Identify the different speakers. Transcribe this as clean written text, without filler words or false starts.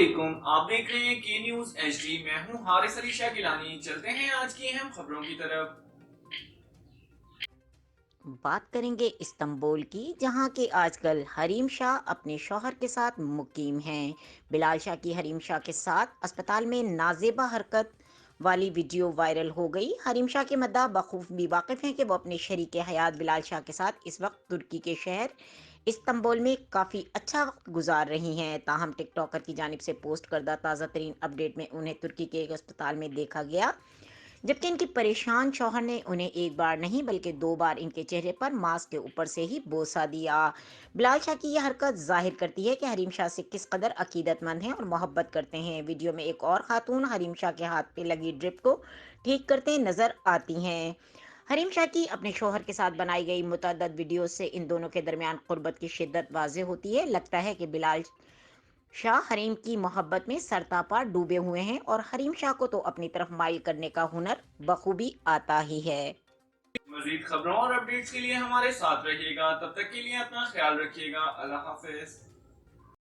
Speaker 1: अस्सलामुअलैकुम, आप देख रहे हैं के न्यूज HD। मैं हूं हारिस अली शाह गिलानी। चलते हैं आज की अहम खबरों की तरफ।
Speaker 2: बात करेंगे इस्तांबुल की, जहां के आजकल हरीम शाह अपने शौहर के साथ मुकीम हैं। बिलाल शाह की हरीम शाह के साथ अस्पताल में नाजेबा हरकत वाली वीडियो वायरल हो गई। हरीम शाह के मद्दाह बखूबी वाकिफ हैं कि वो अपने शरीक हयात बिलाल शाह के साथ इस वक्त तुर्की के शहर इस्तांबुल में काफ़ी अच्छा वक्त गुजार रही हैं। ताहम टिकटॉकर की जानिब से पोस्ट करदा ताज़ा तरीन अपडेट में उन्हें तुर्की के एक अस्पताल में देखा गया, जबकि इनकी परेशान शौहर ने उन्हें एक बार नहीं बल्कि 2 बार इनके चेहरे पर मास्क के ऊपर से ही बोसा दिया। बिलाल शाह की यह हरकत जाहिर करती है कि हरीम शाह से किस कदर अकीदतमंद हैं और मोहब्बत करते हैं। वीडियो में एक और खातून हरीम शाह के हाथ पे लगी ड्रिप को ठीक करते नजर आती हैं। हरीम शाह की अपने शौहर के साथ बनाई गई मुतअद्दद वीडियो से इन दोनों के दरमियान कुर्बत की शिद्दत वाज़ेह होती है। लगता है कि बिलाल शाह हरीम की मोहब्बत में सरतापा डूबे हुए हैं और हरीम शाह को तो अपनी तरफ माइल करने का हुनर बखूबी आता ही है।
Speaker 1: मजीद खबरों और अपडेट्स के लिए हमारे साथ रहिएगा। तब तक के लिए अपना ख्याल रखिएगा। अल्लाह हाफिज।